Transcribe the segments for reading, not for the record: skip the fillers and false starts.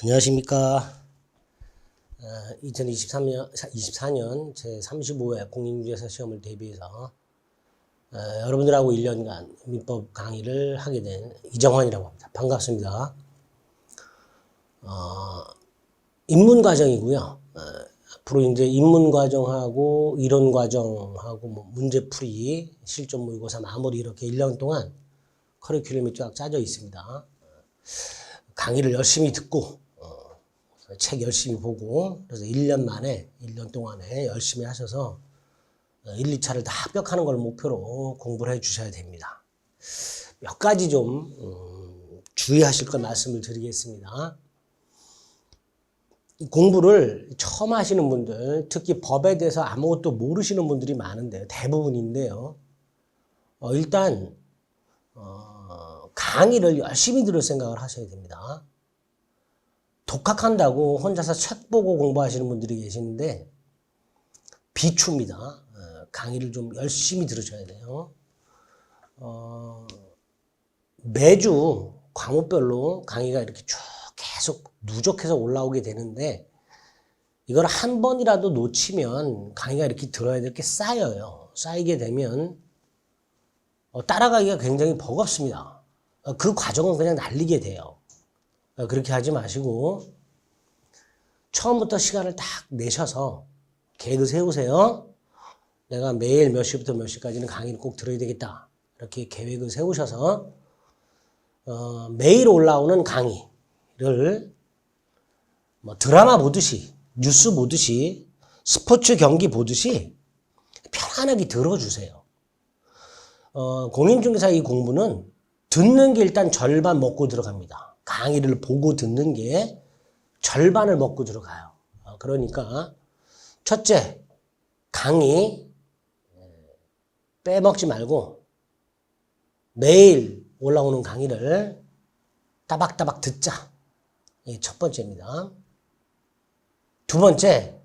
안녕하십니까. 2024년 제35회 공인중개사 시험을 대비해서 여러분들하고 1년간 민법 강의를 하게 된 이정환이라고 합니다. 반갑습니다. 입문 과정이고요. 앞으로 이제 입문 과정하고 이론 과정하고 뭐 문제풀이, 실전 모의고사 마무리 이렇게 1년 동안 커리큘럼이 쫙 짜져 있습니다. 강의를 열심히 듣고 책 열심히 보고 그래서 1년 동안에 열심히 하셔서 1, 2차를 다 합격하는 걸 목표로 공부를 해 주셔야 됩니다. 몇 가지 좀 주의하실 걸 말씀을 드리겠습니다. 공부를 처음 하시는 분들, 특히 법에 대해서 아무것도 모르시는 분들이 많은데요. 대부분인데요. 일단 강의를 열심히 들을 생각을 하셔야 됩니다. 독학한다고 혼자서 책 보고 공부하시는 분들이 계시는데 비추입니다. 강의를 좀 열심히 들으셔야 돼요. 매주 과목별로 강의가 이렇게 쭉 계속 누적해서 올라오게 되는데 이걸 한 번이라도 놓치면 강의가 이렇게 들어야 될 게 쌓여요. 쌓이게 되면 따라가기가 굉장히 버겁습니다. 그 과정은 그냥 날리게 돼요. 그렇게 하지 마시고 처음부터 시간을 딱 내셔서 계획을 세우세요. 내가 매일 몇 시부터 몇 시까지는 강의를 꼭 들어야 되겠다. 이렇게 계획을 세우셔서 매일 올라오는 강의를 뭐 드라마 보듯이, 뉴스 보듯이, 스포츠 경기 보듯이 편안하게 들어주세요. 공인중개사 이 공부는 듣는 게 일단 절반 먹고 들어갑니다. 강의를 보고 듣는 게 절반을 먹고 들어가요. 그러니까 첫째, 강의 빼먹지 말고 매일 올라오는 강의를 따박따박 듣자. 이게 첫 번째입니다. 두 번째,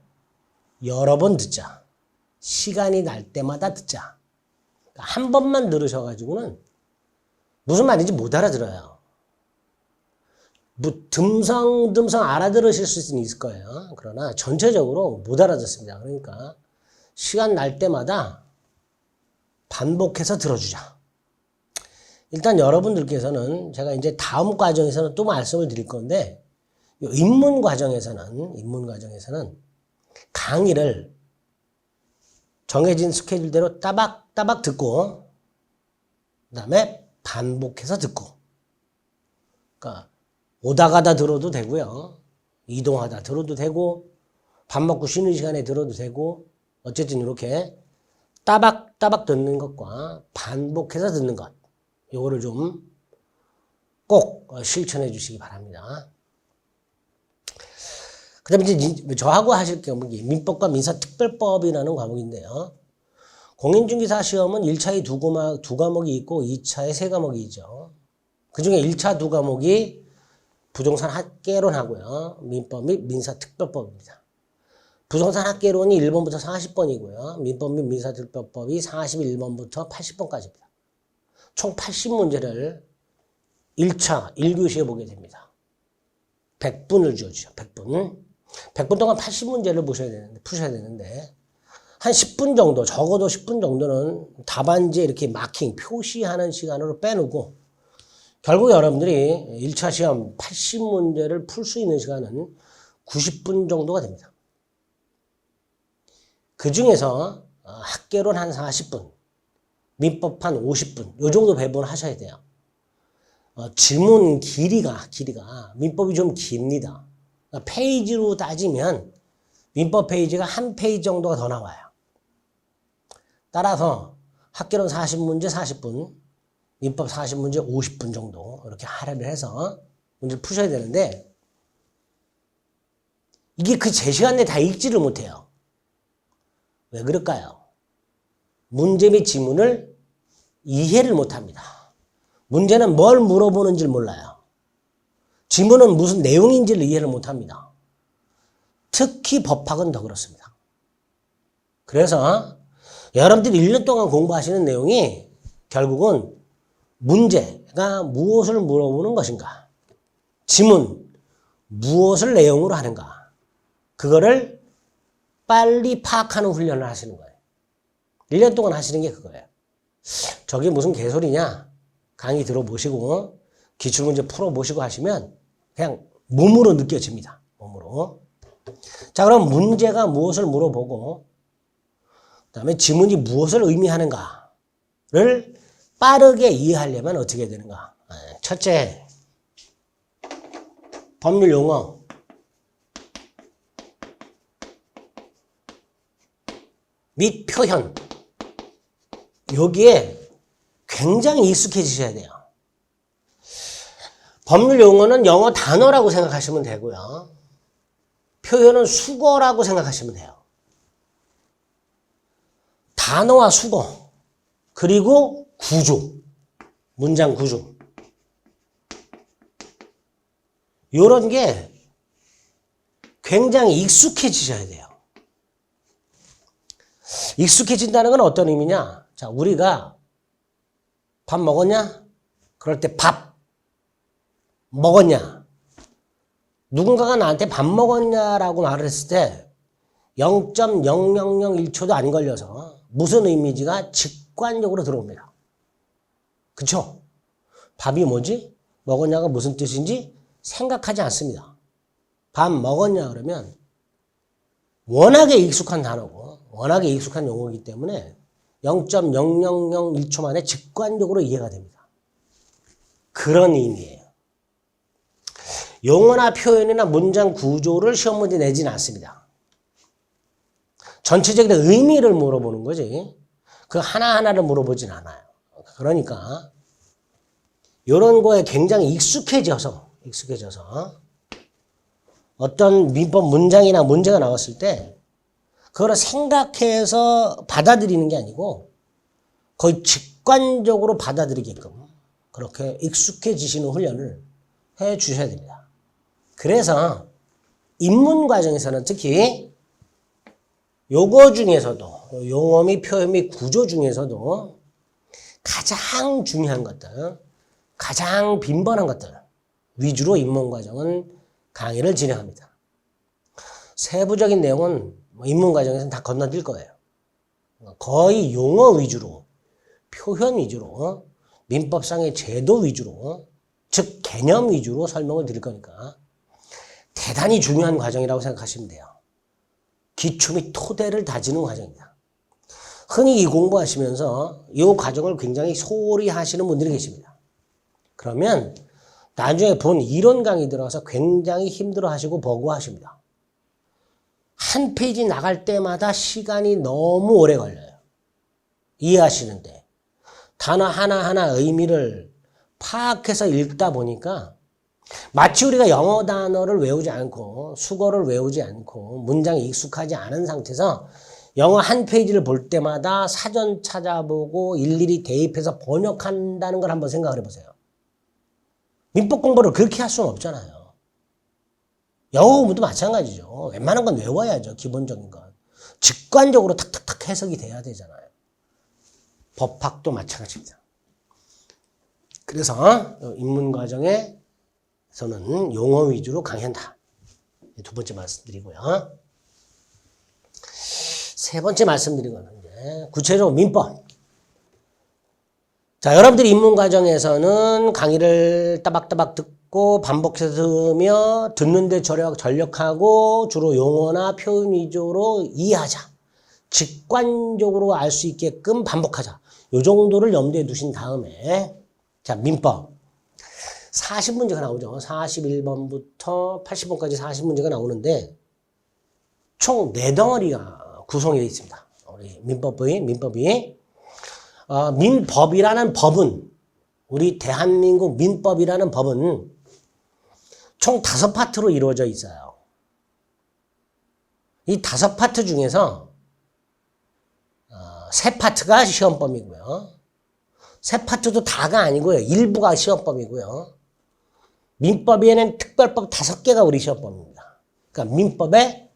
여러 번 듣자. 시간이 날 때마다 듣자. 한 번만 들으셔가지고는 무슨 말인지 못 알아들어요. 뭐 듬성듬성 알아들으실 수는 있을 거예요. 그러나 전체적으로 못 알아듣습니다. 그러니까 시간 날 때마다 반복해서 들어주자. 일단 여러분들께서는 제가 이제 다음 과정에서는 또 말씀을 드릴 건데 입문 과정에서는 강의를 정해진 스케줄대로 따박따박 듣고 그다음에 반복해서 듣고 그러니까 오다 가다 들어도 되고요. 이동하다 들어도 되고 밥 먹고 쉬는 시간에 들어도 되고 어쨌든 이렇게 따박따박 듣는 것과 반복해서 듣는 것 요거를 좀 꼭 실천해 주시기 바랍니다. 그 다음에 이제 저하고 하실 과목이 민법과 민사특별법이라는 과목인데요. 공인중개사 시험은 1차에 두 과목이 있고 2차에 3과목이 있죠. 그 중에 1차 2과목이 부동산 학개론 하고요. 민법 및 민사특별법입니다. 부동산 학개론이 1번부터 40번이고요. 민법 및 민사특별법이 41번부터 80번까지입니다. 총 80문제를 1차 1교시에 보게 됩니다. 100분을 주어주죠. 100분. 100분 동안 80문제를 푸셔야 되는데 한 10분 정도, 적어도 10분 정도는 답안지에 이렇게 마킹, 표시하는 시간으로 빼놓고 결국 여러분들이 1차 시험 80문제를 풀 수 있는 시간은 90분 정도가 됩니다. 그 중에서 학개론 한 40분, 민법 한 50분, 요 정도 배분을 하셔야 돼요. 지문 길이가 민법이 좀 깁니다. 그러니까 페이지로 따지면 민법 페이지가 한 페이지 정도가 더 나와요. 따라서 학개론 40문제 40분, 민법 40문제 50분 정도 이렇게 할애를 해서 문제를 푸셔야 되는데 이게 그 제 시간 내에 다 읽지를 못해요. 왜 그럴까요? 문제 및 지문을 이해를 못합니다. 문제는 뭘 물어보는지를 몰라요. 지문은 무슨 내용인지를 이해를 못합니다. 특히 법학은 더 그렇습니다. 그래서 여러분들이 1년 동안 공부하시는 내용이 결국은 문제가 무엇을 물어보는 것인가? 지문, 무엇을 내용으로 하는가. 그거를 빨리 파악하는 훈련을 하시는 거예요. 1년 동안 하시는 게 그거예요. 저게 무슨 개소리냐. 강의 들어보시고 기출문제 풀어보시고 하시면 그냥 몸으로 느껴집니다. 몸으로. 자, 그럼 문제가 무엇을 물어보고 그다음에 지문이 무엇을 의미하는가를 빠르게 이해하려면 어떻게 되는가. 첫째, 법률 용어. 및 표현. 여기에 굉장히 익숙해지셔야 돼요. 법률 용어는 영어 단어라고 생각하시면 되고요. 표현은 수거라고 생각하시면 돼요. 단어와 수거, 그리고 구조, 문장 구조. 이런 게 굉장히 익숙해지셔야 돼요. 익숙해진다는 건 어떤 의미냐? 자, 우리가 밥 먹었냐? 그럴 때 밥 먹었냐? 누군가가 나한테 밥 먹었냐라고 말을 했을 때 0.0001초도 안 걸려서 무슨 의미지가 직관적으로 들어옵니다. 그쵸? 밥이 뭐지? 먹었냐가 무슨 뜻인지 생각하지 않습니다. 밥 먹었냐 그러면 워낙에 익숙한 단어고 워낙에 익숙한 용어이기 때문에 0.0001초 만에 직관적으로 이해가 됩니다. 그런 의미예요. 용어나 표현이나 문장 구조를 시험 문제 내지는 않습니다. 전체적인 의미를 물어보는 거지. 그 하나하나를 물어보진 않아요. 그러니까 이런 거에 굉장히 익숙해져서 어떤 민법 문장이나 문제가 나왔을 때 그거를 생각해서 받아들이는 게 아니고 거의 직관적으로 받아들이게끔 그렇게 익숙해지시는 훈련을 해 주셔야 됩니다. 그래서 입문 과정에서는 특히 요거 중에서도 용어 및 표현 및 구조 중에서도 가장 중요한 것들, 가장 빈번한 것들 위주로 입문 과정은 강의를 진행합니다. 세부적인 내용은 입문 과정에서는 다 건너뛸 거예요. 거의 용어 위주로, 표현 위주로, 민법상의 제도 위주로, 즉 개념 위주로 설명을 드릴 거니까 대단히 중요한 과정이라고 생각하시면 돼요. 기초 및 토대를 다지는 과정입니다. 흔히 이 공부하시면서 이 과정을 굉장히 소홀히 하시는 분들이 계십니다. 그러면 나중에 본 이론 강의 들어가서 굉장히 힘들어하시고 버거워하십니다. 한 페이지 나갈 때마다 시간이 너무 오래 걸려요. 이해하시는데. 단어 하나하나 의미를 파악해서 읽다 보니까 마치 우리가 영어 단어를 외우지 않고 수거를 외우지 않고 문장에 익숙하지 않은 상태에서 영어 한 페이지를 볼 때마다 사전 찾아보고 일일이 대입해서 번역한다는 걸 한번 생각을 해보세요. 민법 공부를 그렇게 할 수는 없잖아요. 영어 공부도 마찬가지죠. 웬만한 건 외워야죠. 기본적인 건. 직관적으로 탁탁탁 해석이 돼야 되잖아요. 법학도 마찬가지입니다. 그래서 입문 과정에서는 용어 위주로 강의한다. 두 번째 말씀드리고요. 세 번째 말씀드린 거는 이제 구체적으로 민법. 자, 여러분들이 입문 과정에서는 강의를 따박따박 듣고 반복해서 들으며 듣는데 전력하고 주로 용어나 표현 위주로 이해하자. 직관적으로 알 수 있게끔 반복하자. 요 정도를 염두에 두신 다음에 자, 민법. 40문제가 나오죠. 41번부터 80번까지 40문제가 나오는데 총 4덩어리가 구성이 되어 있습니다. 우리 민법이 민법이라는 법은 우리 대한민국 민법이라는 법은 총 5파트로 이루어져 있어요. 이 5파트 중에서 3파트가 시험범위고요. 3파트도 다가 아니고요. 일부가 시험범위고요. 민법에는 특별법 5개가 우리 시험범위입니다. 그러니까 민법의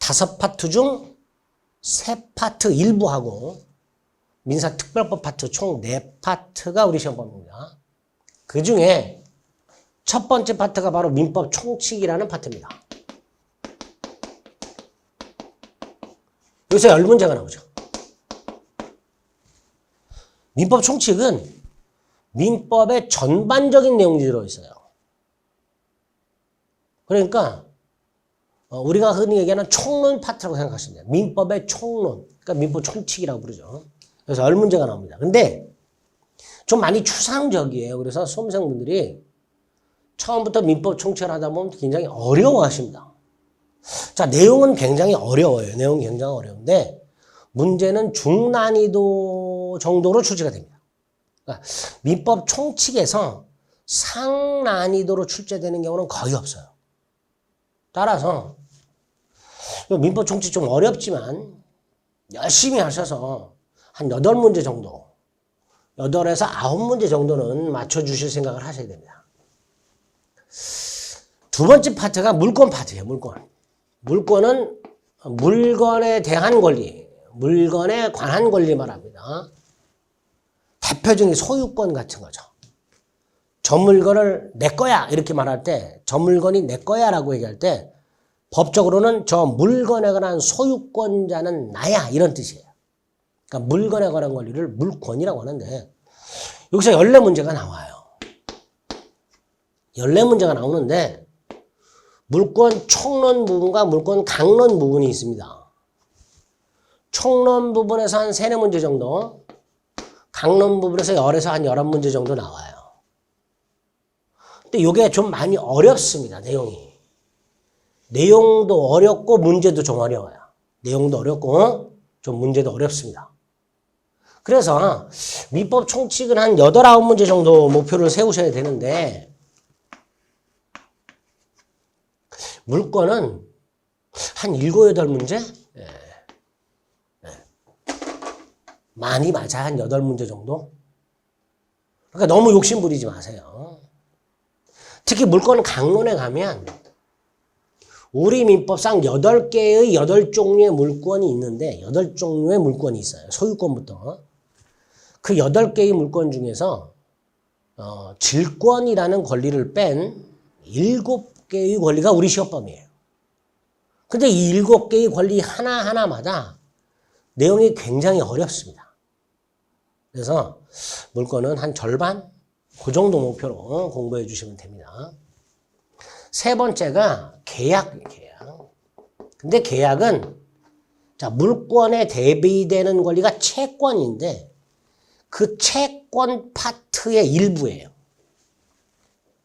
5파트 중 3파트 일부하고 민사특별법 파트 총 4파트가 우리 시험범위입니다. 그 중에 첫 번째 파트가 바로 민법 총칙이라는 파트입니다. 여기서 10문제가 나오죠. 민법 총칙은 민법의 전반적인 내용이 들어있어요. 그러니까 우리가 흔히 얘기하는 총론 파트라고 생각하시면 돼요. 민법의 총론. 그러니까 민법 총칙이라고 부르죠. 그래서 10문제가 나옵니다. 근데 좀 많이 추상적이에요. 그래서 수험생분들이 처음부터 민법 총칙을 하다 보면 굉장히 어려워하십니다. 자, 내용은 굉장히 어려워요. 내용은 굉장히 어려운데 문제는 중난이도 정도로 출제가 됩니다. 그러니까 민법 총칙에서 상난이도로 출제되는 경우는 거의 없어요. 따라서 민법 총칙 좀 어렵지만 열심히 하셔서 한 8문제 정도, 8에서 9문제 정도는 맞춰주실 생각을 하셔야 됩니다. 두 번째 파트가 물권 파트예요. 물권. 물권은 물건에 대한 권리, 물건에 관한 권리 말합니다. 대표적인 소유권 같은 거죠. 저 물건을 내 거야 이렇게 말할 때, 저 물건이 내 거야 라고 얘기할 때 법적으로는 저 물건에 관한 소유권자는 나야 이런 뜻이에요. 그러니까 물건에 관한 권리를 물권이라고 하는데 여기서 14문제가 나와요. 14문제가 나오는데 물권 총론 부분과 물권 강론 부분이 있습니다. 총론 부분에서 한 3, 4문제 정도, 강론 부분에서 10에서 한 11문제 정도 나와요. 근데 이게 좀 많이 어렵습니다. 내용도 어렵고 문제도 좀 어려워요. 내용도 어렵고 좀 문제도 어렵습니다. 그래서 민법 총칙은 한 8, 9문제 정도 목표를 세우셔야 되는데 물권은 한 7, 8문제? 많이 맞아. 한 8문제 정도? 그러니까 너무 욕심 부리지 마세요. 특히 물권 강론에 가면 우리 민법상 8개의 8종류의 물권이 있는데 8종류의 물권이 있어요. 소유권부터. 그 8개의 물권 중에서 질권이라는 권리를 뺀 7개의 권리가 우리 시효법이에요. 근데 이 7개의 권리 하나하나마다 내용이 굉장히 어렵습니다. 그래서 물권은 한 절반? 그 정도 목표로 공부해 주시면 됩니다. 세 번째가 계약이에요. 근데 계약은 자, 물권에 대비되는 권리가 채권인데 그 채권 파트의 일부예요.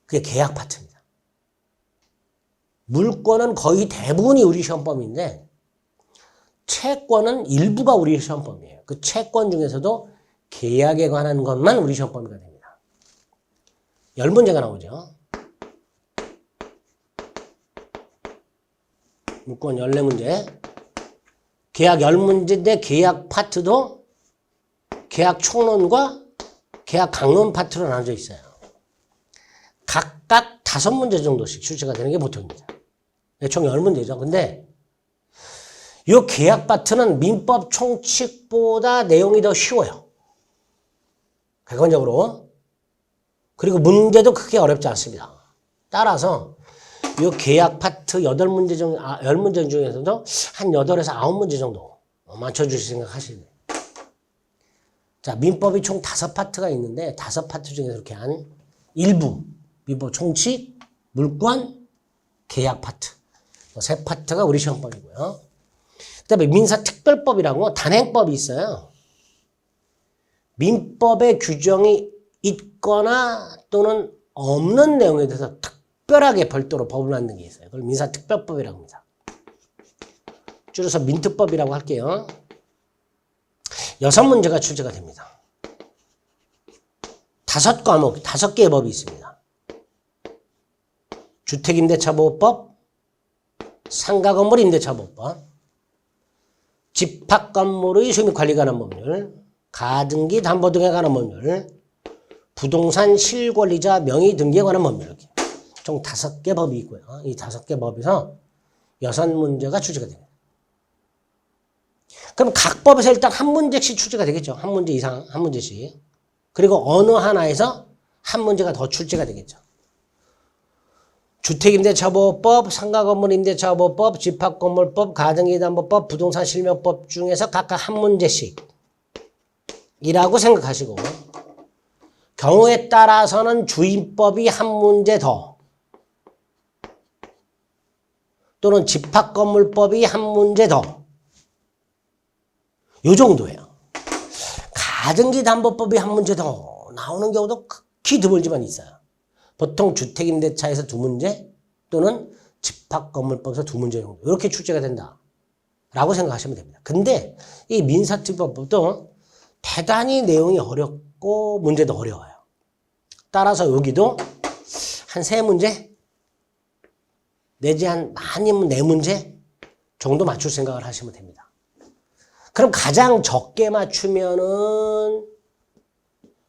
그게 계약 파트입니다. 물권은 거의 대부분이 우리 시험법인데 채권은 일부가 우리 시험법이에요. 그 채권 중에서도 계약에 관한 것만 우리 시험법이가 됩니다. 10문제가 나오죠. 물권 14문제. 계약 10문제인데 계약 파트도 계약 총론과 계약 강론 파트로 나눠져 있어요. 각각 5문제 정도씩 출제가 되는 게 보통입니다. 총 10문제죠. 근데 이 계약 파트는 민법 총칙보다 내용이 더 쉬워요. 객관적으로. 그리고 문제도 크게 어렵지 않습니다. 따라서 이 계약 파트 10문제 중에서도 한 8에서 9문제 정도 맞춰주실 생각하시면 돼요. 자, 민법이 총 5파트가 있는데 5파트 중에서 이렇게 한 일부, 민법 총칙, 물권, 계약 파트. 3파트가 우리 시험법이고요. 그 다음에 민사특별법이라고 단행법이 있어요. 민법의 규정이 있거나 또는 없는 내용에 대해서 특별하게 별도로 법을 만든 게 있어요. 그걸 민사특별법이라고 합니다. 줄여서 민특법이라고 할게요. 6문제가 출제가 됩니다. 5과목, 5개의 법이 있습니다. 주택임대차보호법, 상가건물 임대차보호법, 집합건물의 수익관리에 관한 법률, 가등기 담보 등에 관한 법률, 부동산 실권리자 명의 등기에 관한 법률. 이렇게 총 5개 법이 있고요. 이 5개 법에서 6문제가 출제가 됩니다. 그럼 각 법에서 일단 한 문제씩 출제가 되겠죠. 한 문제 이상, 한 문제씩. 그리고 어느 하나에서 한 문제가 더 출제가 되겠죠. 주택임대차보호법, 상가건물임대차보호법, 집합건물법, 가정기담보법, 부동산실명법 중에서 각각 한 문제씩 이라고 생각하시고 경우에 따라서는 주임법이 한 문제 더 또는 집합건물법이 한 문제 더 요 정도예요. 가정기담보법이 한 문제 더 나오는 경우도 극히 드물지만 있어요. 보통 주택임대차에서 2문제 또는 집합건물법에서 2문제 정도 이렇게 출제가 된다라고 생각하시면 됩니다. 근데 이 민사특별법도 대단히 내용이 어렵고 문제도 어려워요. 따라서 여기도 한 3문제 내지 한 많이면 4문제 정도 맞출 생각을 하시면 됩니다. 그럼 가장 적게 맞추면은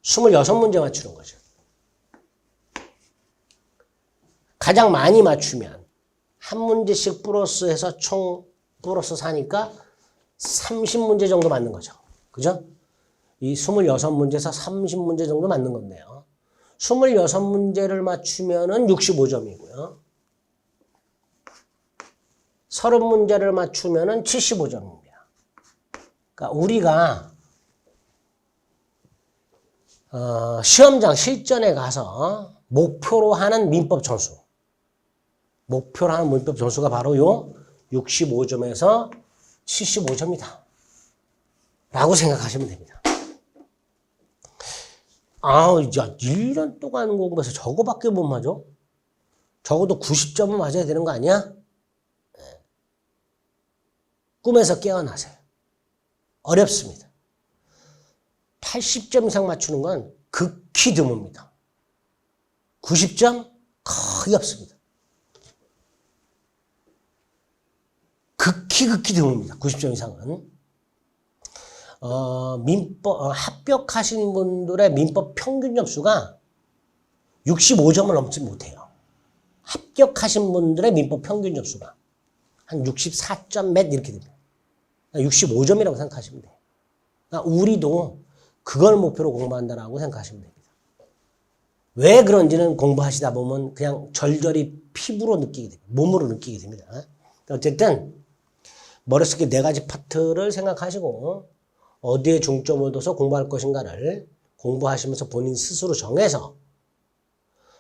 26문제 맞추는 거죠. 가장 많이 맞추면 한 문제씩 플러스해서 총 플러스 4니까 30문제 정도 맞는 거죠. 그죠? 이 26문제에서 30문제 정도 맞는 건데요. 26문제를 맞추면은 65점이고요. 30문제를 맞추면은 75점입니다. 그러니까 우리가 시험장 실전에 가서 목표로 하는 민법 점수 목표로 하는 민법 점수가 바로 요 65점에서 75점이다 라고 생각하시면 됩니다. 야, 1년 동안 공부해서 저거밖에 못 맞아? 적어도 90점은 맞아야 되는 거 아니야? 네. 꿈에서 깨어나세요. 어렵습니다. 80점 이상 맞추는 건 극히 드뭅니다. 90점? 거의 없습니다. 극히 드뭅니다. 90점 이상은. 합격하신 분들의 민법 평균 점수가 65점을 넘지 못해요. 합격하신 분들의 민법 평균 점수가 한 64점 몇 이렇게 됩니다. 65점이라고 생각하시면 돼요. 그러니까 우리도 그걸 목표로 공부한다라고 생각하시면 됩니다. 왜 그런지는 공부하시다 보면 그냥 절절히 피부로 느끼게 됩니다. 몸으로 느끼게 됩니다. 어쨌든 머릿속에 4가지 파트를 생각하시고 어디에 중점을 둬서 공부할 것인가를 공부하시면서 본인 스스로 정해서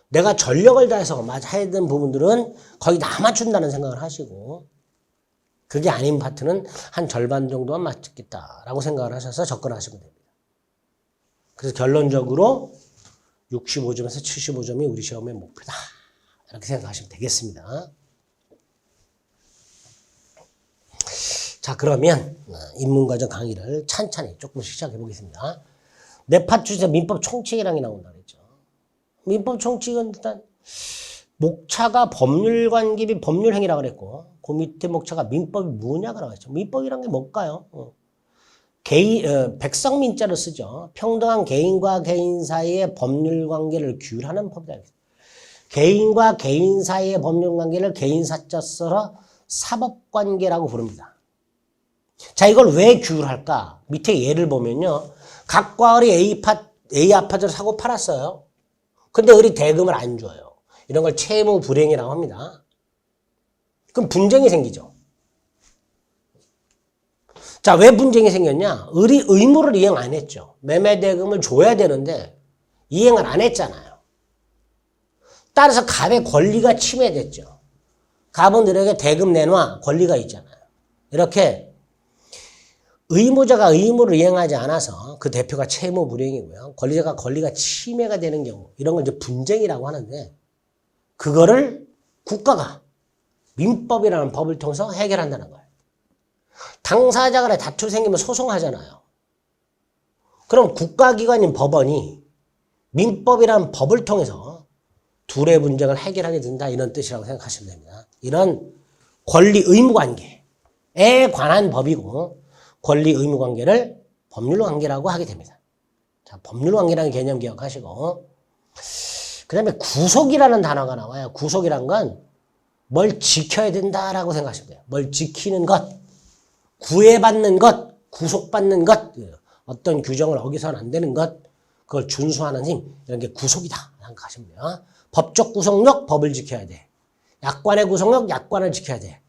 내가 전력을 다해서 해야 되는 부분들은 거의 다 맞춘다는 생각을 하시고 그게 아닌 파트는 한 절반 정도만 맞겠다라고 생각을 하셔서 접근하시면 됩니다. 그래서 결론적으로 65점에서 75점이 우리 시험의 목표다. 이렇게 생각하시면 되겠습니다. 자, 그러면 인문과정 강의를 찬찬히 조금씩 시작해 보겠습니다. 네 파트 중에서 민법 총칙이라는 게 나온다 그랬죠. 민법 총칙은 일단 목차가 법률관계 및 법률행위라고 그랬고 그 밑에 목차가 민법이 뭐냐가 나왔죠. 민법이란 게 뭘까요? 백성민자를 쓰죠. 평등한 개인과 개인 사이의 법률관계를 규율하는 법이다. 개인과 개인 사이의 법률관계를 개인사자 써서 사법관계라고 부릅니다. 자, 이걸 왜 규율할까? 밑에 예를 보면요. 각과 을이 A 아파트를 사고 팔았어요. 근데 을이 대금을 안 줘요. 이런 걸 채무 불이행이라고 합니다. 그럼 분쟁이 생기죠. 자, 왜 분쟁이 생겼냐? 을이 의무를 이행 안 했죠. 매매 대금을 줘야 되는데 이행을 안 했잖아요. 따라서 갑의 권리가 침해됐죠. 갑은 을에게 대금 내놔 권리가 있잖아요. 이렇게 의무자가 의무를 이행하지 않아서 그 대표가 채무 불이행이고요. 권리자가 권리가 침해가 되는 경우 이런 걸 이제 분쟁이라고 하는데 그거를 국가가 민법이라는 법을 통해서 해결한다는 거예요. 당사자 간에 다투 생기면 소송하잖아요. 그럼 국가기관인 법원이 민법이라는 법을 통해서 둘의 분쟁을 해결하게 된다 이런 뜻이라고 생각하시면 됩니다. 이런 권리 의무 관계에 관한 법이고 권리 의무 관계를 법률 관계라고 하게 됩니다. 자, 법률 관계라는 개념 기억하시고 그 다음에 구속이라는 단어가 나와요. 구속이란 건 뭘 지켜야 된다라고 생각하시면 돼요. 뭘 지키는 것, 구애받는 것, 구속받는 것, 어떤 규정을 어기서는 안 되는 것, 그걸 준수하는 힘, 이런 게 구속이다 생각하시면 돼요. 법적 구속력, 법을 지켜야 돼. 약관의 구속력, 약관을 지켜야 돼.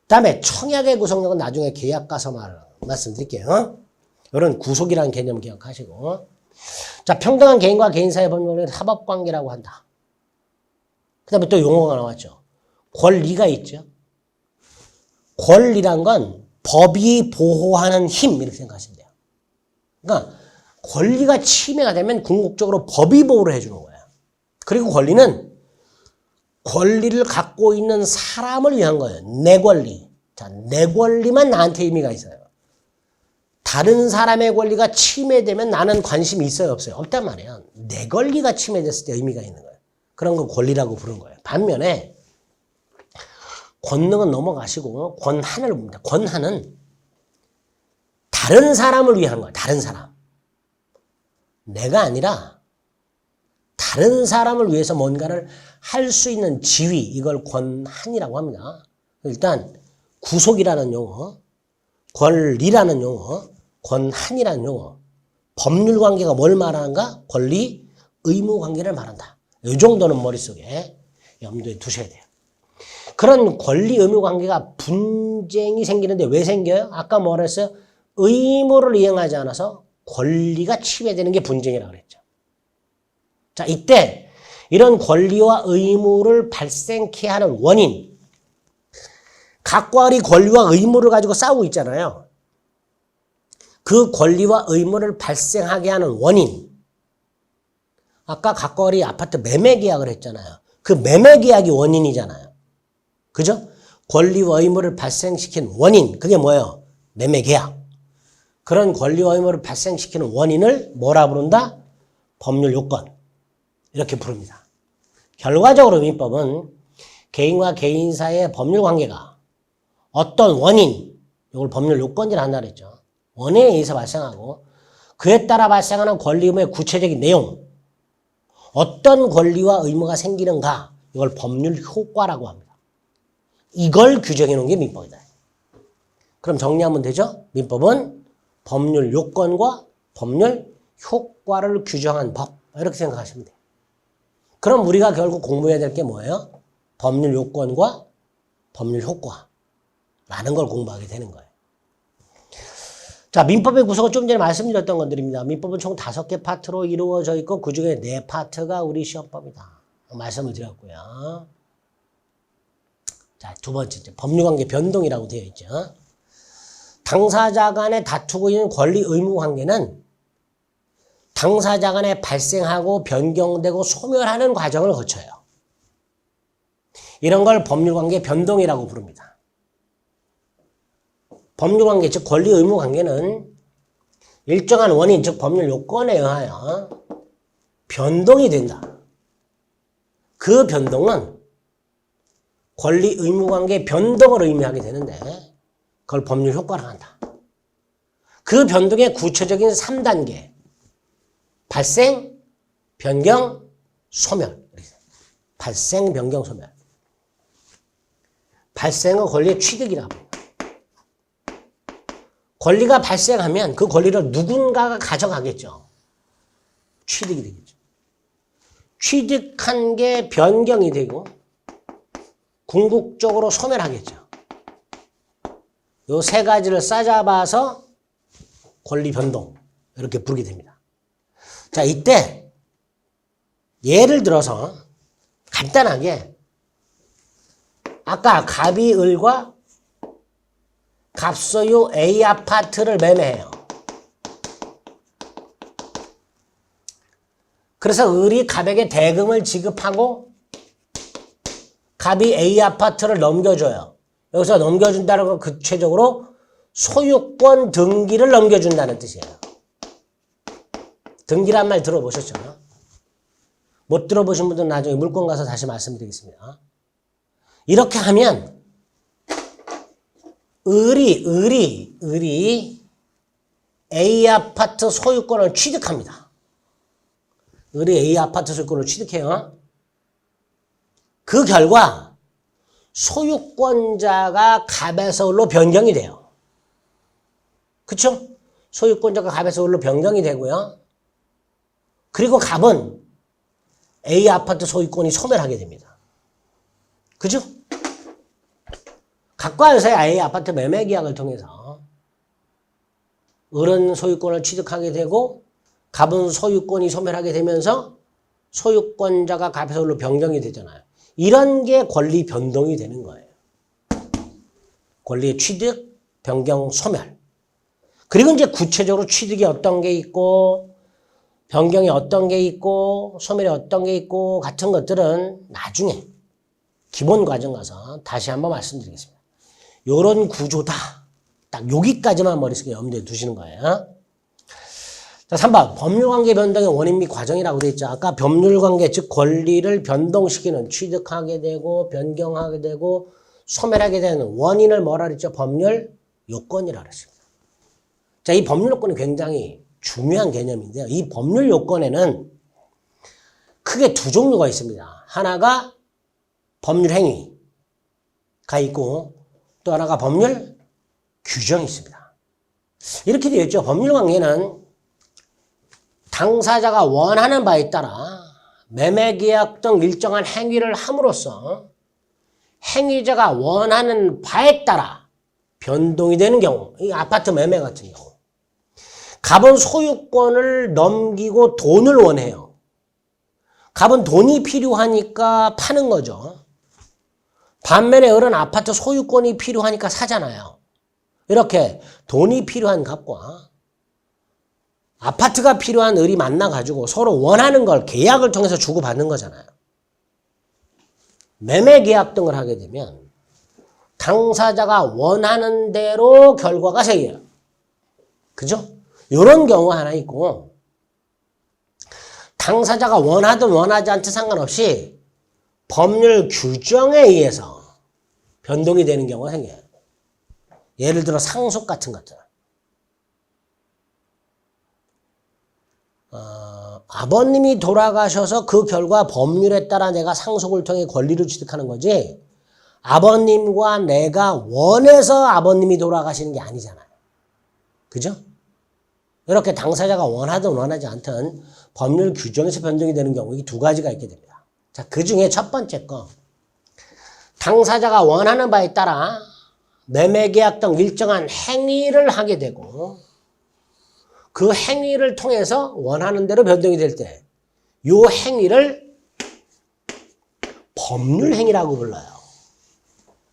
그 다음에 청약의 구속력은 나중에 계약 가서 말씀드릴게요. 이런 구속이라는 개념 기억하시고. 자, 평등한 개인과 개인 사이의 법률은 합업관계라고 한다. 그 다음에 또 용어가 나왔죠. 권리가 있죠. 권리란 건 법이 보호하는 힘, 이렇게 생각하시면 돼요. 그러니까 권리가 침해가 되면 궁극적으로 법이 보호를 해주는 거예요. 그리고 권리를 갖고 있는 사람을 위한 거예요. 내 권리. 자, 내 권리만 나한테 의미가 있어요. 다른 사람의 권리가 침해되면 나는 관심이 있어요, 없어요? 없단 말이에요. 내 권리가 침해됐을 때 의미가 있는 거예요. 그런 거 권리라고 부른 거예요. 반면에 권능은 넘어가시고 권한을 봅니다. 권한은 다른 사람을 위한 거예요. 다른 사람. 내가 아니라 다른 사람을 위해서 뭔가를 할 수 있는 지위, 이걸 권한이라고 합니다. 일단 구속이라는 용어, 권리라는 용어, 권한이라는 용어, 법률 관계가 뭘 말하는가? 권리, 의무 관계를 말한다. 이 정도는 머릿속에 염두에 두셔야 돼요. 그런 권리, 의무 관계가 분쟁이 생기는데 왜 생겨요? 아까 뭐라 했어요? 의무를 이행하지 않아서 권리가 침해되는 게 분쟁이라고 그랬죠. 자, 이때 이런 권리와 의무를 발생케 하는 원인, 각과 의 권리와 의무를 가지고 싸우고 있잖아요. 그 권리와 의무를 발생하게 하는 원인, 아까 각과 의 아파트 매매 계약을 했잖아요. 그 매매 계약이 원인이잖아요. 그죠? 권리와 의무를 발생시킨 원인, 그게 뭐예요? 매매 계약. 그런 권리와 의무를 발생시키는 원인을 뭐라 부른다? 법률 요건. 이렇게 부릅니다. 결과적으로 민법은 개인과 개인 사이의 법률 관계가 어떤 원인, 이걸 법률 요건이라 한다 그랬죠. 원인에 의해서 발생하고 그에 따라 발생하는 권리 의무의 구체적인 내용, 어떤 권리와 의무가 생기는가, 이걸 법률 효과라고 합니다. 이걸 규정해 놓은 게 민법이다. 그럼 정리하면 되죠? 민법은 법률 요건과 법률 효과를 규정한 법, 이렇게 생각하시면 돼요. 그럼 우리가 결국 공부해야 될 게 뭐예요? 법률 요건과 법률 효과라는 걸 공부하게 되는 거예요. 자, 민법의 구성은 좀 전에 말씀드렸던 것들입니다. 민법은 총 5개 파트로 이루어져 있고 그중에 4파트가 우리 시험법이다. 말씀을 드렸고요. 자, 두 번째, 법률관계 변동이라고 되어 있죠. 당사자 간에 다투고 있는 권리 의무 관계는 당사자 간에 발생하고 변경되고 소멸하는 과정을 거쳐요. 이런 걸 법률관계 변동이라고 부릅니다. 법률관계, 즉 권리 의무 관계는 일정한 원인, 즉 법률 요건에 의하여 변동이 된다. 그 변동은 권리 의무 관계 변동을 의미하게 되는데 그걸 법률 효과라고 한다. 그 변동의 구체적인 3단계. 발생, 변경, 소멸. 발생, 변경, 소멸. 발생은 권리의 취득이라고 합니다. 권리가 발생하면 그 권리를 누군가가 가져가겠죠. 취득이 되겠죠. 취득한 게 변경이 되고 궁극적으로 소멸하겠죠. 요 세 가지를 싸잡아서 권리 변동, 이렇게 부르게 됩니다. 자, 이때 예를 들어서 간단하게 아까 갑이 을과 갑소유 A 아파트를 매매해요. 그래서 을이 갑에게 대금을 지급하고 갑이 A 아파트를 넘겨줘요. 여기서 넘겨준다는 건 구체적으로 소유권 등기를 넘겨준다는 뜻이에요. 등기란 말 들어보셨죠? 못 들어보신 분들은 나중에 물건 가서 다시 말씀드리겠습니다. 이렇게 하면 을이 A 아파트 소유권을 취득합니다. 을이 A 아파트 소유권을 취득해요. 그 결과 소유권자가 갑에서 을로 변경이 돼요. 그쵸? 소유권자가 갑에서 을로 변경이 되고요. 그리고 갑은 A 아파트 소유권이 소멸하게 됩니다. 그죠? 각과 요새 아예 아파트 매매 계약을 통해서 을은 소유권을 취득하게 되고 갑은 소유권이 소멸하게 되면서 소유권자가 갑에서 을로 변경이 되잖아요. 이런 게 권리 변동이 되는 거예요. 권리의 취득, 변경, 소멸. 그리고 이제 구체적으로 취득이 어떤 게 있고 변경이 어떤 게 있고 소멸이 어떤 게 있고 같은 것들은 나중에 기본 과정 가서 다시 한번 말씀드리겠습니다. 요런 구조다. 딱 여기까지만 머릿속에 염두에 두시는 거예요. 자, 3번. 법률관계 변동의 원인 및 과정이라고 되어 있죠. 아까 법률관계, 즉 권리를 변동시키는 취득하게 되고 변경하게 되고 소멸하게 되는 원인을 뭐라 그랬죠? 법률 요건이라고 그랬습니다. 자, 이 법률 요건이 굉장히 중요한 개념인데요. 이 법률 요건에는 크게 두 종류가 있습니다. 하나가 법률 행위가 있고 또 하나가 법률 규정이 있습니다. 이렇게 되어 있죠. 법률 관계는 당사자가 원하는 바에 따라 매매계약 등 일정한 행위를 함으로써 행위자가 원하는 바에 따라 변동이 되는 경우, 이 아파트 매매 같은 경우 갑은 소유권을 넘기고 돈을 원해요. 갑은 돈이 필요하니까 파는 거죠. 반면에 을은 아파트 소유권이 필요하니까 사잖아요. 이렇게 돈이 필요한 갑과 아파트가 필요한 을이 만나가지고 서로 원하는 걸 계약을 통해서 주고받는 거잖아요. 매매 계약 등을 하게 되면 당사자가 원하는 대로 결과가 생겨요. 그죠? 이런 경우 하나 있고 당사자가 원하든 원하지 않든 상관없이 법률 규정에 의해서 변동이 되는 경우가 생겨요. 예를 들어 상속 같은 것들. 아버님이 돌아가셔서 그 결과 법률에 따라 내가 상속을 통해 권리를 취득하는 거지 아버님과 내가 원해서 아버님이 돌아가시는 게 아니잖아요. 그죠? 이렇게 당사자가 원하든 원하지 않든 법률 규정에서 변동이 되는 경우 이 두 가지가 있게 됩니다. 자, 그 중에 첫 번째 거. 당사자가 원하는 바에 따라 매매계약 등 일정한 행위를 하게 되고 그 행위를 통해서 원하는 대로 변동이 될 때 이 행위를 법률행위라고 불러요.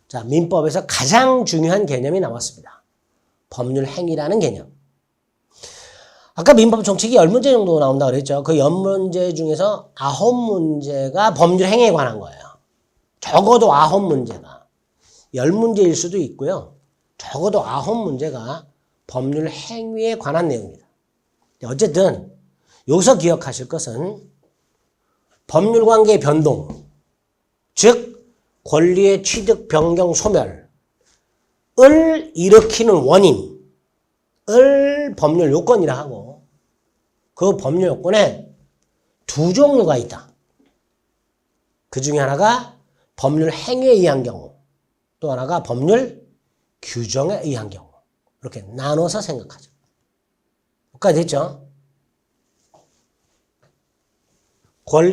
자, 민법에서 가장 중요한 개념이 나왔습니다. 법률행위라는 개념. 아까 민법 정칙이 10문제 정도 나온다고 그랬죠. 그 10문제 중에서 9문제가 법률행위에 관한 거예요. 적어도 9문제가. 10문제일 수도 있고요. 적어도 9문제가 법률행위에 관한 내용입니다. 어쨌든 여기서 기억하실 것은 법률관계의 변동, 즉 권리의 취득, 변경, 소멸을 일으키는 원인을 법률 요건이라 하고 그 법률 요건에 두 종류가 있다. 그 중에 하나가 법률 행위에 의한 경우, 또 하나가 법률 규정에 의한 경우. 이렇게 나눠서 생각하죠. 여기까지 됐죠?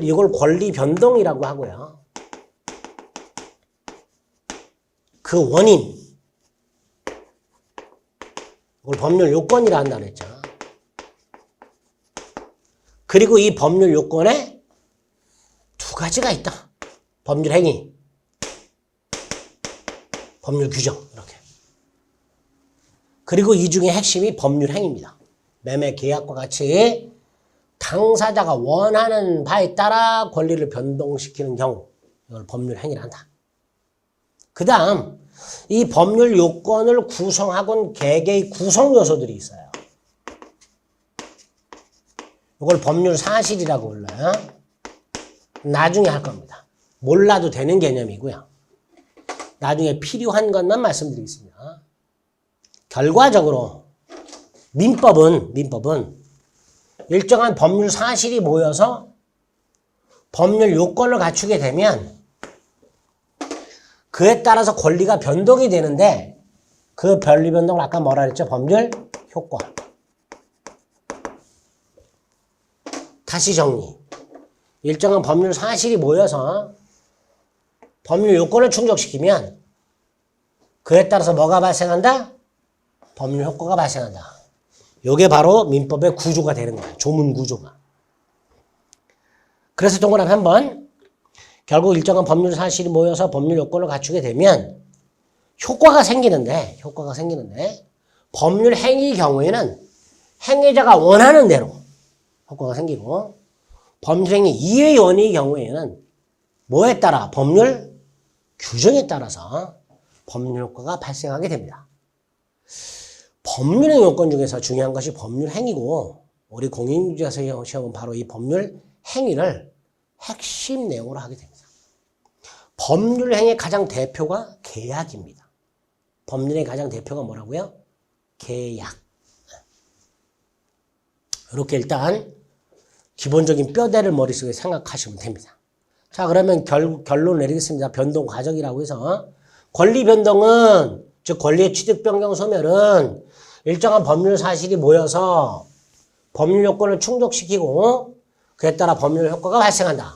이걸 권리 변동이라고 하고요. 그 원인, 이걸 법률 요건이라 한다 그랬죠. 그리고 이 법률 요건에 두 가지가 있다. 법률 행위, 법률 규정 이렇게. 그리고 이 중에 핵심이 법률 행위입니다. 매매 계약과 같이 당사자가 원하는 바에 따라 권리를 변동시키는 경우 이걸 법률 행위를 한다. 그 다음 이 법률 요건을 구성하곤 개개의 구성 요소들이 있어요. 이걸 법률 사실이라고 불러요. 나중에 할 겁니다. 몰라도 되는 개념이고요. 나중에 필요한 것만 말씀드리겠습니다. 결과적으로 민법은 일정한 법률 사실이 모여서 법률 요건을 갖추게 되면 그에 따라서 권리가 변동이 되는데 그 권리 변동을 아까 뭐라 그랬죠? 법률 효과. 다시 정리. 일정한 법률 사실이 모여서 법률 요건을 충족시키면 그에 따라서 뭐가 발생한다? 법률 효과가 발생한다. 요게 바로 민법의 구조가 되는 거야. 조문 구조가. 그래서 동그라미 한번 결국 일정한 법률 사실이 모여서 법률 요건을 갖추게 되면 효과가 생기는데 법률 행위 경우에는 행위자가 원하는 대로 효과가 생기고 법률 행위 이외의 원인의 경우에는 뭐에 따라? 법률 규정에 따라서 법률 효과가 발생하게 됩니다. 법률 행위 요건 중에서 중요한 것이 법률 행위고 우리 공인중개사 시험은 바로 이 법률 행위를 핵심 내용으로 하게 됩니다. 법률 행위의 가장 대표가 계약입니다. 법률의 가장 대표가 뭐라고요? 계약. 이렇게 일단 기본적인 뼈대를 머릿속에 생각하시면 됩니다. 자, 그러면 결론을 내리겠습니다. 변동 과정이라고 해서 권리 변동은 즉 권리의 취득 변경 소멸은 일정한 법률 사실이 모여서 법률 요건을 충족시키고 그에 따라 법률 효과가 발생한다.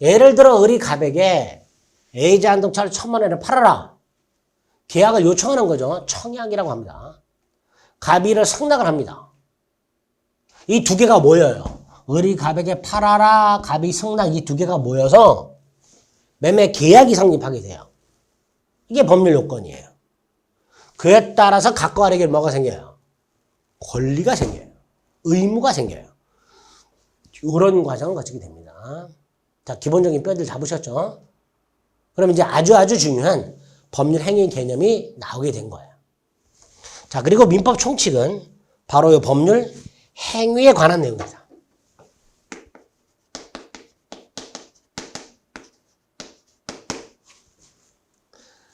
예를 들어 의리가백에 A자 한동차를 1,000만 원에 팔아라. 계약을 요청하는 거죠. 청약이라고 합니다. 갑이를 승낙을 합니다. 이 두 개가 모여요. 의리가백에 팔아라, 갑이 승낙 이 두 개가 모여서 매매 계약이 성립하게 돼요. 이게 법률 요건이에요. 그에 따라서 각과 다르게 뭐가 생겨요? 권리가 생겨요. 의무가 생겨요. 이런 과정을 거치게 됩니다. 자, 기본적인 뼈들 잡으셨죠? 그럼 이제 아주 중요한 법률 행위 개념이 나오게 된 거예요. 자, 그리고 민법 총칙은 바로 이 법률 행위에 관한 내용입니다.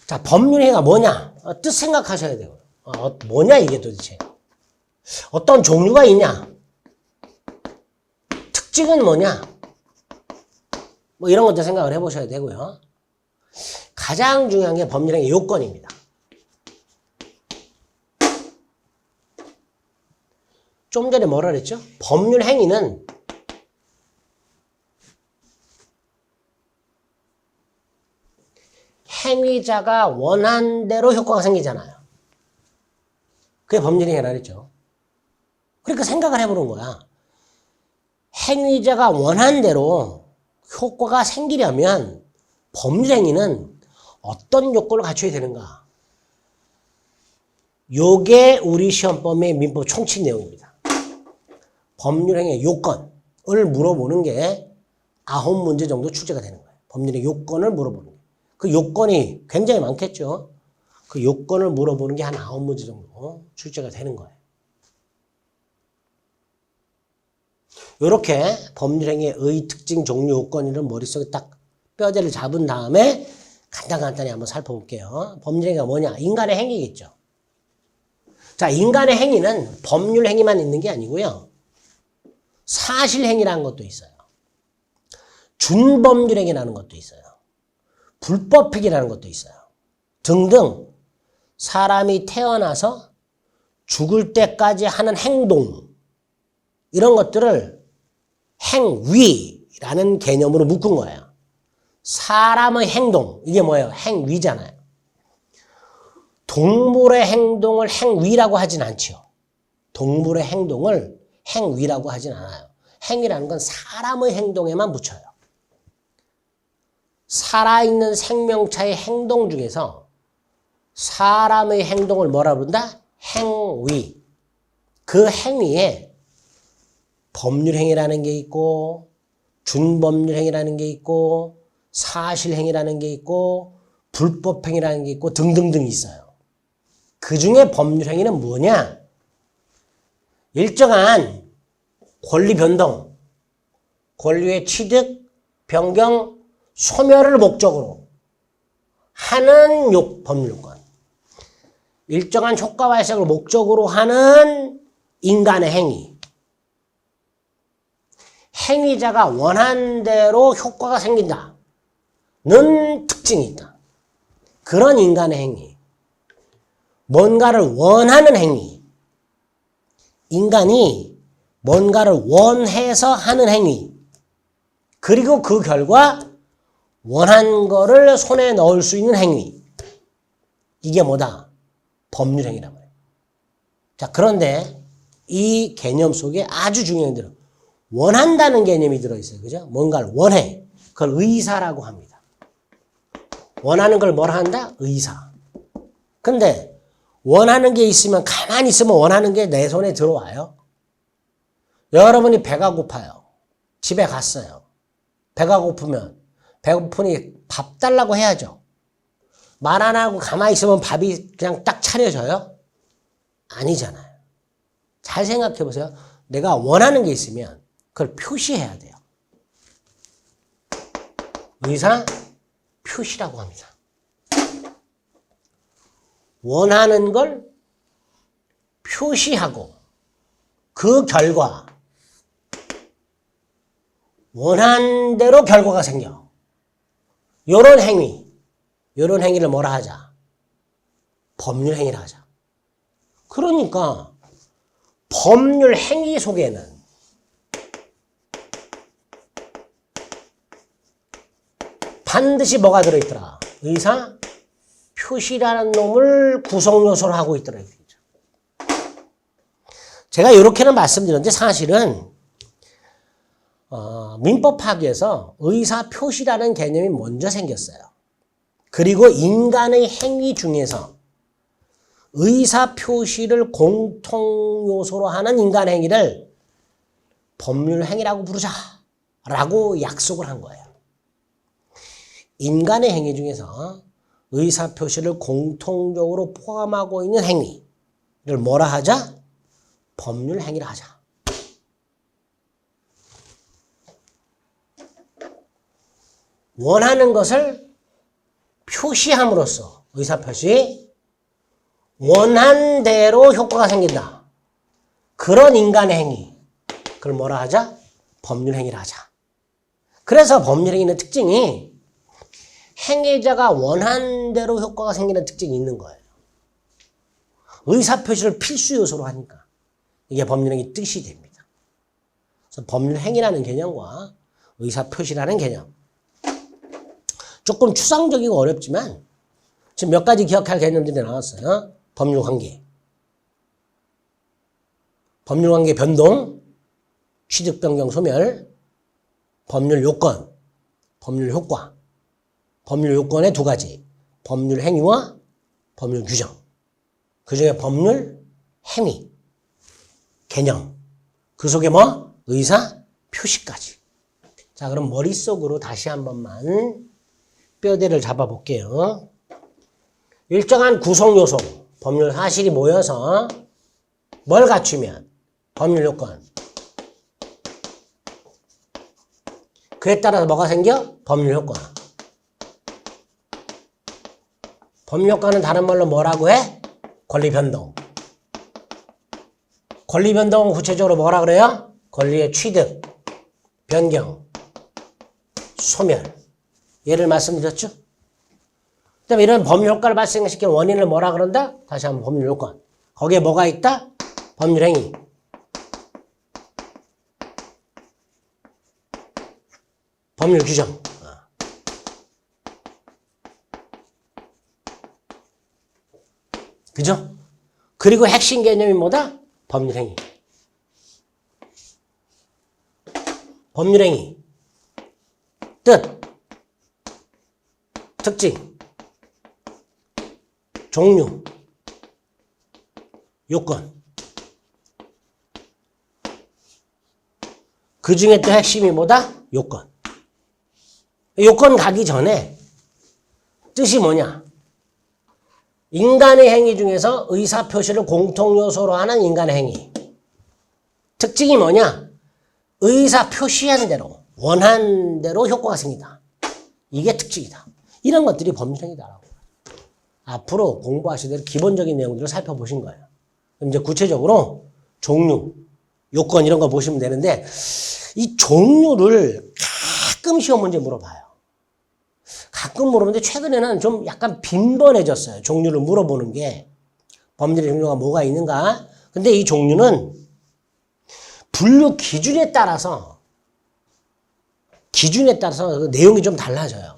자, 법률 행위가 뭐냐? 뜻 생각하셔야 돼요. 뭐냐 이게 도대체? 어떤 종류가 있냐? 특징은 뭐냐? 뭐 이런 것도 생각을 해보셔야 되고요. 가장 중요한 게 법률 행위 요건입니다. 좀 전에 뭐라 그랬죠? 법률 행위는 행위자가 원한 대로 효과가 생기잖아요. 그게 법률 행위라 그랬죠. 그러니까 생각을 해보는 거야. 행위자가 원한 대로 효과가 생기려면 법률 행위는 어떤 요건을 갖춰야 되는가? 요게 우리 시험범위의 민법 총칙 내용입니다. 법률 행위의 요건을 물어보는 게 9문제 정도 출제가 되는 거예요. 법률의 요건을 물어보는 게. 그 요건이 굉장히 많겠죠. 그 요건을 물어보는 게 한 9문제 정도 출제가 되는 거예요. 이렇게 법률행위의 의, 특징, 종류, 요건이를 머릿속에 딱 뼈대를 잡은 다음에 간단히 한번 살펴볼게요. 법률행위가 뭐냐? 인간의 행위겠죠. 자, 인간의 행위는 법률행위만 있는 게 아니고요. 사실행위라는 것도 있어요. 준법률행위라는 것도 있어요. 불법행위라는 것도 있어요. 등등 사람이 태어나서 죽을 때까지 하는 행동 이런 것들을 행위라는 개념으로 묶은 거예요. 사람의 행동 이게 뭐예요? 행위잖아요. 동물의 행동을 행위라고 하진 않죠. 동물의 행동을 행위라고 하진 않아요. 행위라는 건 사람의 행동에만 붙여요. 살아있는 생명체의 행동 중에서 사람의 행동을 뭐라 부른다? 행위. 그 행위에 법률행위라는 게 있고 준법률행위라는 게 있고 사실행위라는 게 있고 불법행위라는 게 있고 등등등 있어요. 그 중에 법률행위는 뭐냐? 일정한 권리 변동, 권리의 취득, 변경, 소멸을 목적으로 하는 법률 요건. 일정한 효과 발생을 목적으로 하는 인간의 행위. 행위자가 원한 대로 효과가 생긴다는 특징이 있다. 그런 인간의 행위. 뭔가를 원하는 행위. 인간이 뭔가를 원해서 하는 행위. 그리고 그 결과 원한 거를 손에 넣을 수 있는 행위. 이게 뭐다? 법률행위라고 해요. 자, 그런데 이 개념 속에 아주 중요한 대로 원한다는 개념이 들어있어요. 그죠? 뭔가를 원해. 그걸 의사라고 합니다. 원하는 걸 뭐라 한다? 의사. 근데 원하는 게 있으면 가만히 있으면 원하는 게 내 손에 들어와요. 여러분이 배가 고파요. 집에 갔어요. 배가 고프면 배고프니 밥 달라고 해야죠. 말 안 하고 가만히 있으면 밥이 그냥 딱 차려져요? 아니잖아요. 잘 생각해 보세요. 내가 원하는 게 있으면 그걸 표시해야 돼요. 의사 표시라고 합니다. 원하는 걸 표시하고 그 결과 원한 대로 결과가 생겨. 요런 행위를 뭐라 하자? 법률 행위라 하자. 그러니까 법률 행위 속에는 반드시 뭐가 들어있더라? 의사 표시라는 놈을 구성 요소로 하고 있더라. 제가 이렇게는 말씀드렸는데 사실은 민법학에서 의사 표시라는 개념이 먼저 생겼어요. 그리고 인간의 행위 중에서 의사 표시를 공통 요소로 하는 인간 행위를 법률 행위라고 부르자라고 약속을 한 거예요. 인간의 행위 중에서 의사 표시를 공통적으로 포함하고 있는 행위를 뭐라 하자? 법률 행위라 하자. 원하는 것을 표시함으로써 의사표시 원한 대로 효과가 생긴다. 그런 인간의 행위 그걸 뭐라 하자? 법률 행위라 하자. 그래서 법률 행위는 특징이 행위자가 원한 대로 효과가 생기는 특징이 있는 거예요. 의사표시를 필수 요소로 하니까 이게 법률 행위 뜻이 됩니다. 그래서 법률 행위라는 개념과 의사표시라는 개념 조금 추상적이고 어렵지만 지금 몇 가지 기억할 개념들이 나왔어요. 법률관계, 법률관계 변동, 취득 변경 소멸, 법률 요건, 법률 효과, 법률 요건의 두 가지, 법률 행위와 법률 규정, 그 중에 법률 행위, 개념, 그 속에 뭐? 의사 표시까지. 자, 그럼 머릿속으로 다시 한 번만 뼈대를 잡아볼게요. 일정한 구성 요소, 법률 사실이 모여서 뭘 갖추면 법률 요건. 그에 따라서 뭐가 생겨? 법률 효과. 법률 효과는 다른 말로 뭐라고 해? 권리 변동. 권리 변동은 구체적으로 뭐라 그래요? 권리의 취득, 변경, 소멸. 예를 말씀드렸죠? 그 다음에 이런 법률 효과를 발생시키는 원인을 뭐라 그런다? 다시 한번 법률 요건. 거기에 뭐가 있다? 법률 행위. 법률 규정. 그죠? 그리고 핵심 개념이 뭐다? 법률 행위. 법률 행위. 뜻. 특징, 종류, 요건. 그 중에 또 핵심이 뭐다? 요건. 요건 가기 전에 뜻이 뭐냐? 인간의 행위 중에서 의사표시를 공통요소로 하는 인간의 행위. 특징이 뭐냐? 의사표시한 대로, 원한 대로 효과가 생긴다. 이게 특징이다. 이런 것들이 법률행위다라고. 앞으로 공부하실 때 기본적인 내용들을 살펴보신 거예요. 그럼 이제 구체적으로 종류, 요건 이런 거 보시면 되는데 이 종류를 가끔 시험 문제 물어봐요. 가끔 물어보는데 최근에는 좀 약간 빈번해졌어요. 종류를 물어보는 게. 법률의 종류가 뭐가 있는가? 근데 이 종류는 분류 기준에 따라서 그 내용이 좀 달라져요.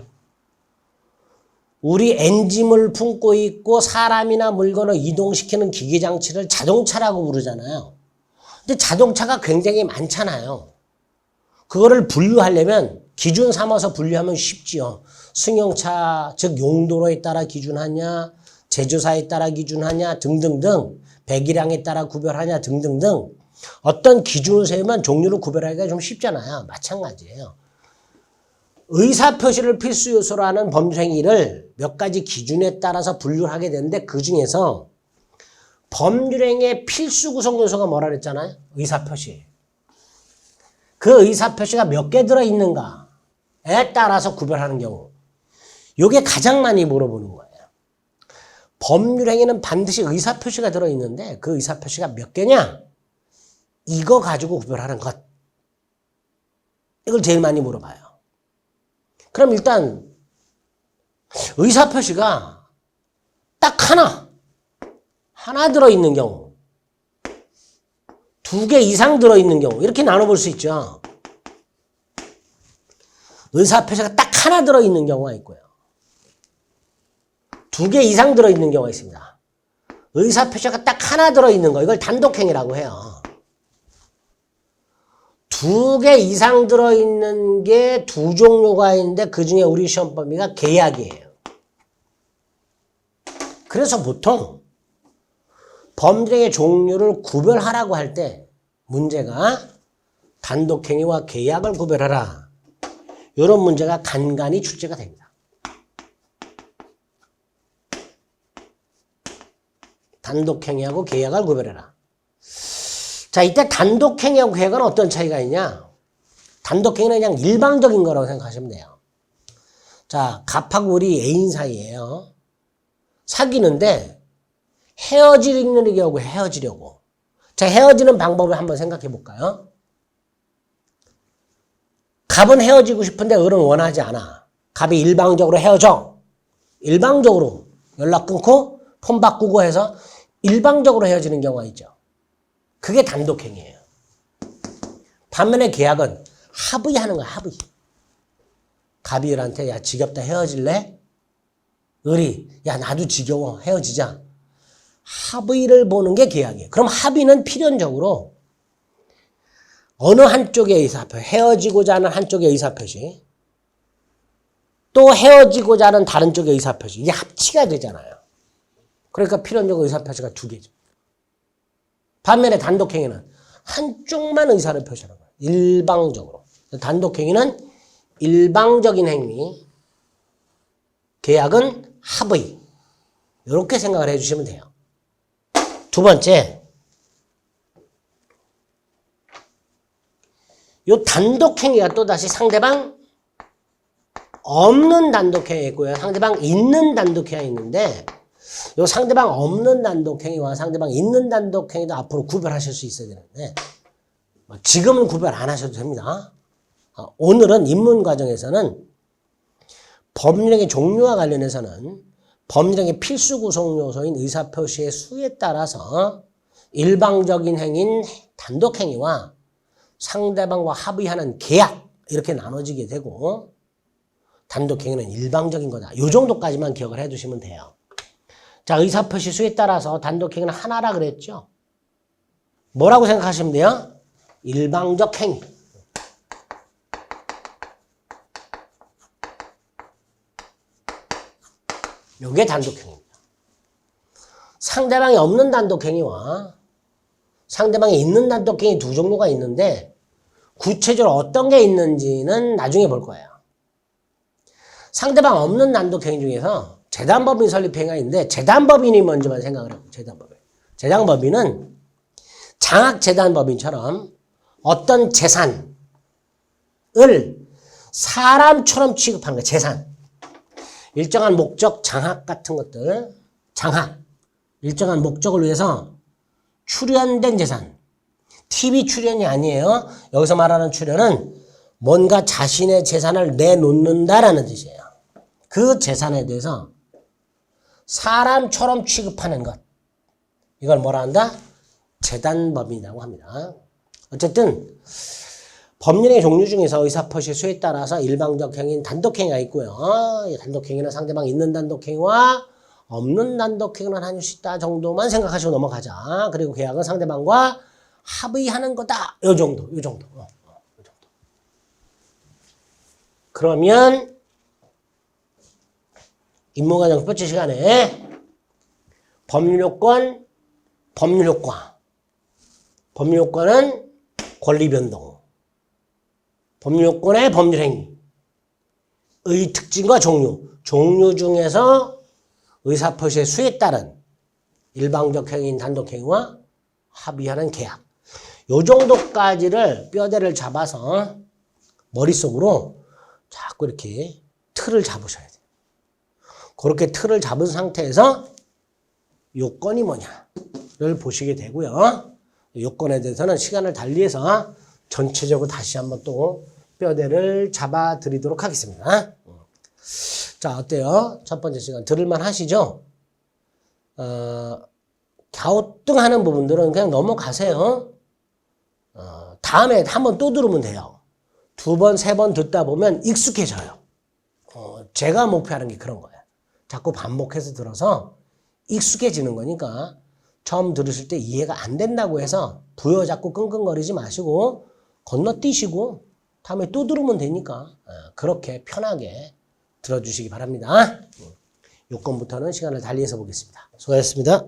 우리 엔진을 품고 있고 사람이나 물건을 이동시키는 기계장치를 자동차라고 부르잖아요. 근데 자동차가 굉장히 많잖아요. 그거를 분류하려면 기준 삼아서 분류하면 쉽지요. 승용차, 즉 용도로에 따라 기준하냐, 제조사에 따라 기준하냐 등등등, 배기량에 따라 구별하냐 등등등 어떤 기준을 세우면 종류를 구별하기가 좀 쉽잖아요. 마찬가지예요. 의사표시를 필수 요소로 하는 법률행위를 몇 가지 기준에 따라서 분류를 하게 되는데 그 중에서 법률행위의 필수 구성 요소가 뭐라 그랬잖아요? 의사표시. 그 의사표시가 몇 개 들어있는가에 따라서 구별하는 경우. 이게 가장 많이 물어보는 거예요. 법률행위는 반드시 의사표시가 들어있는데 그 의사표시가 몇 개냐? 이거 가지고 구별하는 것. 이걸 제일 많이 물어봐요. 그럼 일단 의사표시가 딱 하나 들어있는 경우, 2개 이상 들어있는 경우 이렇게 나눠볼 수 있죠. 의사표시가 딱 하나 들어있는 경우가 있고요. 2개 이상 들어있는 경우가 있습니다. 의사표시가 딱 하나 들어있는 거 이걸 단독행위라고 해요. 2개 이상 들어있는 게 2종류가 있는데 그 중에 우리 시험 범위가 계약이에요. 그래서 보통 범죄의 종류를 구별하라고 할 때 문제가 단독행위와 계약을 구별하라. 이런 문제가 간간히 출제가 됩니다. 단독행위하고 계약을 구별해라. 자, 이때 단독행위하고 계약은 어떤 차이가 있냐? 단독행위는 그냥 일방적인 거라고 생각하시면 돼요. 자, 갑하고 우리 애인 사이예요. 사귀는데 헤어지려고 헤어지려고. 자, 헤어지는 방법을 한번 생각해 볼까요? 갑은 헤어지고 싶은데 을은 원하지 않아. 갑이 일방적으로 헤어져. 일방적으로 연락 끊고 폰 바꾸고 해서 일방적으로 헤어지는 경우가 있죠. 그게 단독행위예요. 반면에 계약은 합의하는 거야, 합의. 갑이 을한테 야 지겹다 헤어질래? 을이 야 나도 지겨워 헤어지자. 합의를 보는 게 계약이에요. 그럼 합의는 필연적으로 어느 한쪽의 의사표시, 헤어지고자 하는 한쪽의 의사표시, 또 헤어지고자 하는 다른 쪽의 의사표시, 이게 합치가 되잖아요. 그러니까 필연적으로 의사표시가 2개죠. 반면에 단독행위는 한쪽만 의사를 표시하는 거예요. 일방적으로. 단독행위는 일방적인 행위, 계약은 합의. 이렇게 생각을 해주시면 돼요. 두 번째, 이 단독행위가 또다시 상대방 없는 단독행위가 있고요. 상대방 있는 단독행위가 있는데 이 상대방 없는 단독행위와 상대방 있는 단독행위도 앞으로 구별하실 수 있어야 되는데 지금은 구별 안 하셔도 됩니다. 오늘은 입문 과정에서는 법률행위 종류와 관련해서는 법률행위 필수 구성 요소인 의사표시의 수에 따라서 일방적인 행위인 단독행위와 상대방과 합의하는 계약 이렇게 나눠지게 되고 단독행위는 일방적인 거다. 이 정도까지만 기억을 해두시면 돼요. 자, 의사표시 수에 따라서 단독행위는 하나라 그랬죠. 뭐라고 생각하시면 돼요? 일방적 행위. 이게 단독행위입니다. 상대방이 없는 단독행위와 상대방이 있는 단독행위 2종류가 있는데 구체적으로 어떤 게 있는지는 나중에 볼 거예요. 상대방 없는 단독행위 중에서 재단법인 설립행위가 있는데 재단법인이 먼저만 생각을 해요. 재단법인. 재단법인은 장학재단법인처럼 어떤 재산을 사람처럼 취급하는 거예요. 재산. 일정한 목적, 장학 같은 것들, 장학, 일정한 목적을 위해서 출연된 재산. TV 출연이 아니에요. 여기서 말하는 출연은 뭔가 자신의 재산을 내놓는다라는 뜻이에요. 그 재산에 대해서 사람처럼 취급하는 것. 이걸 뭐라 한다? 재단법인이라고 합니다. 어쨌든 법률의 종류 중에서 의사표시 수에 따라서 일방적 행위는 단독행위가 있고요. 이 단독행위는 상대방 있는 단독행위와 없는 단독행위는 할 수 있다 정도만 생각하시고 넘어가자. 그리고 계약은 상대방과 합의하는 거다. 요 정도. 요 정도. 그러면 임무과정 첫 번째 시간에 법률요건, 법률효과. 법률효과는 권리변동. 법률요건의 법률행위. 의 특징과 종류. 종류 중에서 의사표시의 수에 따른 일방적 행위인 단독행위와 합의하는 계약. 요 정도까지를 뼈대를 잡아서 머릿속으로 자꾸 이렇게 틀을 잡으셔야 돼요. 그렇게 틀을 잡은 상태에서 요건이 뭐냐를 보시게 되고요. 요건에 대해서는 시간을 달리해서 전체적으로 다시 한번 또 뼈대를 잡아 드리도록 하겠습니다. 자, 어때요? 첫 번째 시간 들을만 하시죠? 갸우뚱하는 부분들은 그냥 넘어가세요. 다음에 한번 또 들으면 돼요. 두 번, 세 번 듣다 보면 익숙해져요. 제가 목표하는 게 그런 거예요. 자꾸 반복해서 들어서 익숙해지는 거니까 처음 들으실 때 이해가 안 된다고 해서 부여잡고 끙끙거리지 마시고 건너뛰시고 다음에 또 들으면 되니까 그렇게 편하게 들어주시기 바랍니다. 요건부터는 시간을 달리해서 보겠습니다. 수고하셨습니다.